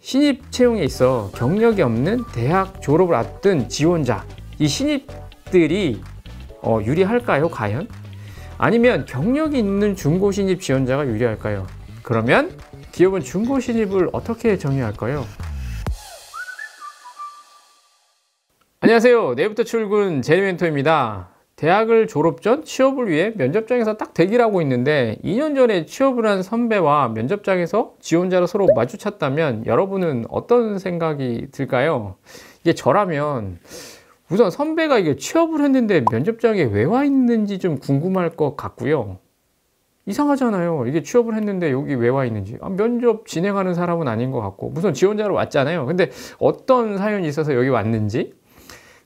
신입 채용에 있어 경력이 없는 대학 졸업을 앞둔 지원자, 이 신입들이 유리할까요, 과연? 아니면 경력이 있는 중고 신입 지원자가 유리할까요? 그러면 기업은 중고 신입을 어떻게 정의할까요? 안녕하세요. 내일부터 출근 제리멘토입니다. 대학을 졸업 전 취업을 위해 면접장에서 딱 대기를 하고 있는데 2년 전에 취업을 한 선배와 면접장에서 지원자로 서로 마주쳤다면 여러분은 어떤 생각이 들까요? 이게 저라면 우선 선배가 이게 취업을 했는데 면접장에 왜 와 있는지 좀 궁금할 것 같고요. 이상하잖아요. 이게 취업을 했는데 여기 왜 와 있는지. 면접 진행하는 사람은 아닌 것 같고, 무슨 지원자로 왔잖아요. 근데 어떤 사연이 있어서 여기 왔는지.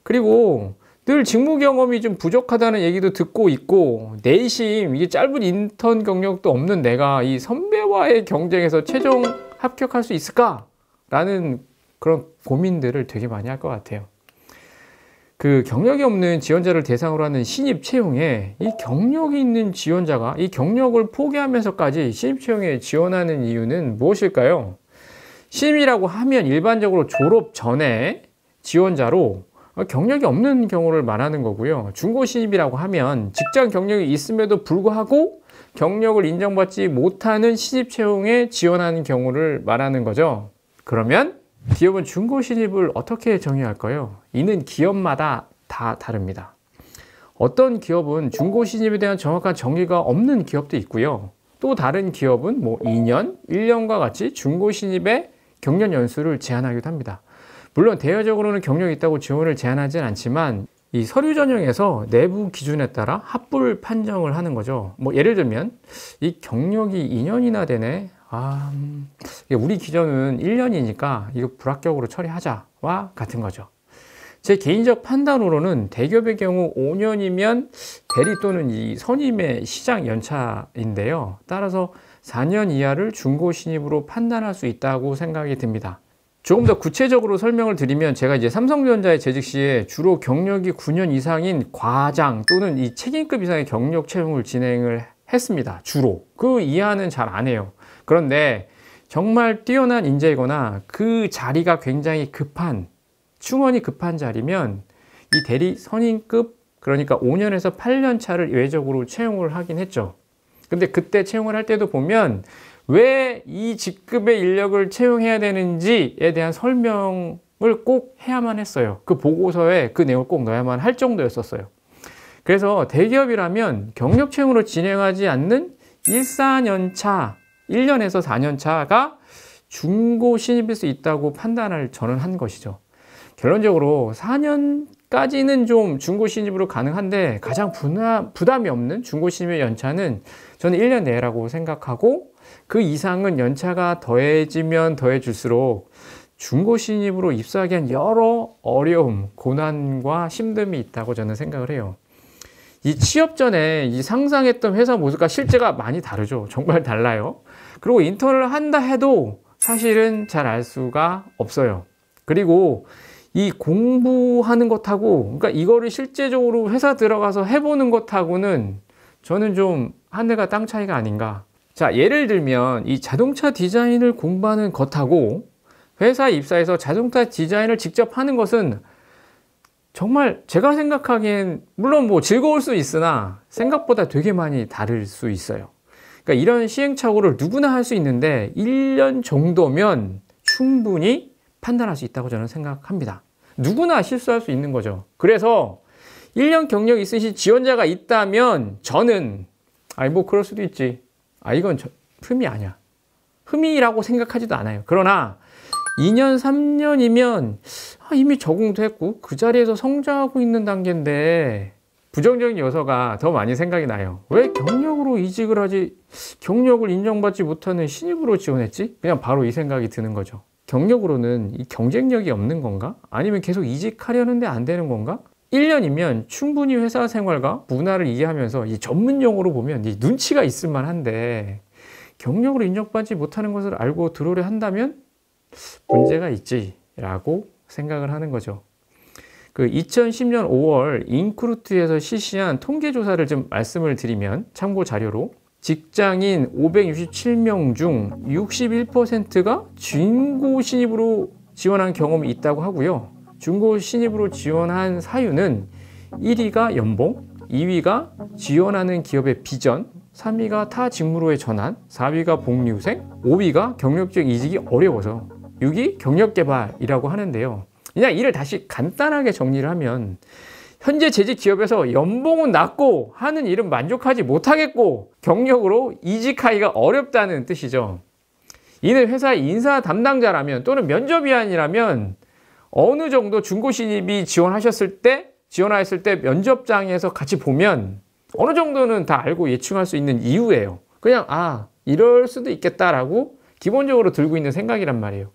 그리고 늘 직무 경험이 좀 부족하다는 얘기도 듣고 있고, 내심 이게 짧은 인턴 경력도 없는 내가 이 선배와의 경쟁에서 최종 합격할 수 있을까라는 그런 고민들을 되게 많이 할 것 같아요. 그 경력이 없는 지원자를 대상으로 하는 신입 채용에 이 경력이 있는 지원자가 이 경력을 포기하면서까지 신입 채용에 지원하는 이유는 무엇일까요? 신입이라고 하면 일반적으로 졸업 전에 지원자로 경력이 없는 경우를 말하는 거고요. 중고 신입이라고 하면 직장 경력이 있음에도 불구하고 경력을 인정받지 못하는 신입 채용에 지원하는 경우를 말하는 거죠. 그러면 기업은 중고 신입을 어떻게 정의할까요? 이는 기업마다 다 다릅니다. 어떤 기업은 중고 신입에 대한 정확한 정의가 없는 기업도 있고요. 또 다른 기업은 2년, 1년과 같이 중고 신입의 경력 연수를 제한하기도 합니다. 물론 대외적으로는 경력이 있다고 지원을 제한하진 않지만 이 서류 전형에서 내부 기준에 따라 합불 판정을 하는 거죠. 예를 들면 이 경력이 2년이나 되네. 우리 기준은 1년이니까 이거 불합격으로 처리하자와 같은 거죠. 제 개인적 판단으로는 대기업의 경우 5년이면 대리 또는 이 선임의 시장 연차인데요. 따라서 4년 이하를 중고 신입으로 판단할 수 있다고 생각이 듭니다. 조금 더 구체적으로 설명을 드리면 제가 이제 삼성전자에 재직 시에 주로 경력이 9년 이상인 과장 또는 이 책임급 이상의 경력 채용을 진행을 했습니다. 주로. 그 이하는 잘 안 해요. 그런데 정말 뛰어난 인재이거나 그 자리가 굉장히 급한, 충원이 급한 자리면 이 대리 선임급, 그러니까 5년에서 8년 차를 예외적으로 채용을 하긴 했죠. 근데 그때 채용을 할 때도 보면 왜 이 직급의 인력을 채용해야 되는지에 대한 설명을 꼭 해야만 했어요. 그 보고서에 그 내용을 꼭 넣어야만 할 정도였었어요. 그래서 대기업이라면 경력 채용으로 진행하지 않는 1~4년차, 1년에서 4년차가 중고 신입일 수 있다고 판단을 저는 한 것이죠. 결론적으로 4년까지는 좀 중고 신입으로 가능한데 가장 부담이 없는 중고 신입의 연차는 저는 1년 내라고 생각하고, 그 이상은 연차가 더해지면 더해질수록 중고 신입으로 입사하기 위한 여러 어려움, 고난과 힘듦이 있다고 저는 생각을 해요. 이 취업 전에 이 상상했던 회사 모습과 실제가 많이 다르죠. 정말 달라요. 그리고 인턴을 한다 해도 사실은 잘 알 수가 없어요. 그리고 이 공부하는 것하고, 그러니까 이거를 실제적으로 회사 들어가서 해보는 것하고는 저는 좀 하늘과 땅 차이가 아닌가. 자, 예를 들면 이 자동차 디자인을 공부하는 것하고 회사에 입사해서 자동차 디자인을 직접 하는 것은 정말 제가 생각하기엔 물론 즐거울 수 있으나 생각보다 되게 많이 다를 수 있어요. 그러니까 이런 시행착오를 누구나 할 수 있는데 1년 정도면 충분히 판단할 수 있다고 저는 생각합니다. 누구나 실수할 수 있는 거죠. 그래서 1년 경력 있으신 지원자가 있다면 저는 그럴 수도 있지. 이건 흠이 아니야. 흠이라고 생각하지도 않아요. 그러나 2년, 3년이면 이미 적응도 했고 그 자리에서 성장하고 있는 단계인데 부정적인 요소가 더 많이 생각이 나요. 왜 경력으로 이직을 하지, 경력을 인정받지 못하는 신입으로 지원했지? 그냥 바로 이 생각이 드는 거죠. 경력으로는 이 경쟁력이 없는 건가? 아니면 계속 이직하려는데 안 되는 건가? 1년이면 충분히 회사 생활과 문화를 이해하면서 이 전문 용어로 보면 이 눈치가 있을 만한데 경력으로 인정받지 못하는 것을 알고 들어오려 한다면 문제가 있지라고 생각을 하는 거죠. 그 2010년 5월 인크루트에서 실시한 통계조사를 좀 말씀을 드리면 참고 자료로 직장인 567명 중 61%가 중고 신입으로 지원한 경험이 있다고 하고요. 중고 신입으로 지원한 사유는 1위가 연봉, 2위가 지원하는 기업의 비전, 3위가 타 직무로의 전환, 4위가 복리후생, 5위가 경력적 이직이 어려워서, 6위 경력 개발이라고 하는데요. 그냥 이를 다시 간단하게 정리를 하면 현재 재직 기업에서 연봉은 낮고 하는 일은 만족하지 못하겠고 경력으로 이직하기가 어렵다는 뜻이죠. 이는 회사의 인사 담당자라면 또는 면접위원이라면 어느 정도 중고 신입이 지원하였을 때 면접장에서 같이 보면 어느 정도는 다 알고 예측할 수 있는 이유예요. 그냥 이럴 수도 있겠다라고 기본적으로 들고 있는 생각이란 말이에요.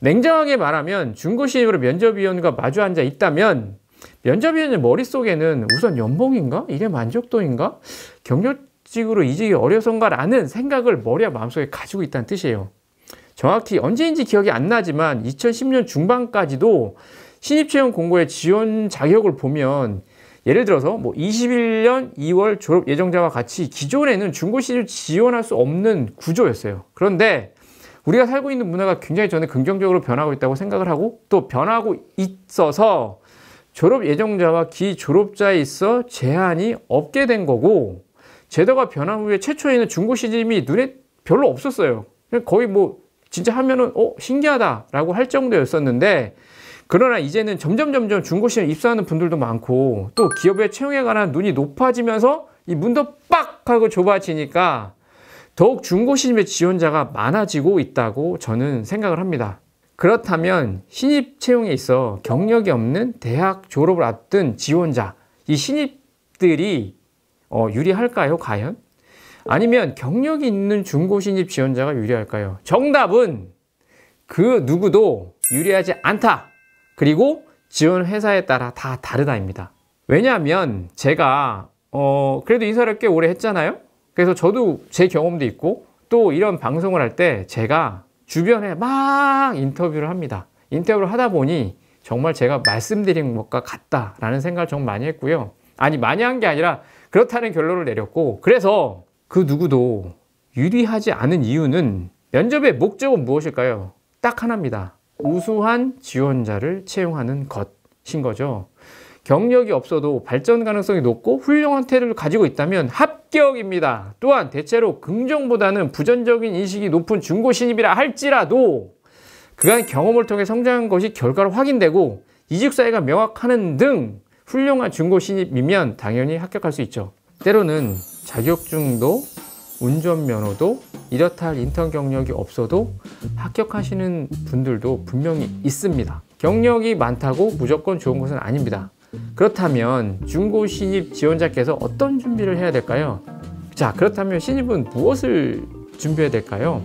냉정하게 말하면 중고 신입으로 면접위원과 마주 앉아 있다면 면접위원의 머릿속에는 우선 연봉인가? 일의 만족도인가? 경력직으로 이직이 어려서인가? 라는 생각을 머리와 마음속에 가지고 있다는 뜻이에요. 정확히 언제인지 기억이 안 나지만 2010년 중반까지도 신입채용 공고의 지원 자격을 보면 예를 들어서 21년 2월 졸업 예정자와 같이 기존에는 중고 신입 지원할 수 없는 구조였어요. 그런데 우리가 살고 있는 문화가 굉장히 저는 긍정적으로 변하고 있다고 생각을 하고 또 변하고 있어서 졸업 예정자와 기졸업자에 있어 제한이 없게 된 거고, 제도가 변한 후에 최초에는 중고 신입이 눈에 별로 없었어요. 거의 진짜 하면은 신기하다라고 할 정도였었는데, 그러나 이제는 점점 중고 신입 입사하는 분들도 많고 또 기업의 채용에 관한 눈이 높아지면서 이 문도 빡 하고 좁아지니까 더욱 중고 신입의 지원자가 많아지고 있다고 저는 생각을 합니다. 그렇다면 신입 채용에 있어 경력이 없는 대학 졸업을 앞둔 지원자, 이 신입들이 유리할까요, 과연? 아니면 경력이 있는 중고 신입 지원자가 유리할까요? 정답은 그 누구도 유리하지 않다. 그리고 지원 회사에 따라 다 다르다입니다. 왜냐하면 제가 그래도 인사를 꽤 오래 했잖아요. 그래서 저도 제 경험도 있고 또 이런 방송을 할 때 제가 주변에 막 인터뷰를 합니다. 인터뷰를 하다 보니 정말 제가 말씀드린 것과 같다라는 생각을 정말 많이 했고요. 많이 한 게 아니라 그렇다는 결론을 내렸고, 그래서 그 누구도 유리하지 않은 이유는 면접의 목적은 무엇일까요? 딱 하나입니다. 우수한 지원자를 채용하는 것인 거죠. 경력이 없어도 발전 가능성이 높고 훌륭한 태도를 가지고 있다면 합격입니다. 또한 대체로 긍정보다는 부정적인 인식이 높은 중고 신입이라 할지라도 그간 경험을 통해 성장한 것이 결과로 확인되고 이직 사유가 명확하는 등 훌륭한 중고 신입이면 당연히 합격할 수 있죠. 때로는 자격증도 운전면허도 이렇다 할 인턴 경력이 없어도 합격하시는 분들도 분명히 있습니다. 경력이 많다고 무조건 좋은 것은 아닙니다. 그렇다면 중고 신입 지원자께서 어떤 준비를 해야 될까요? 자, 그렇다면 신입은 무엇을 준비해야 될까요?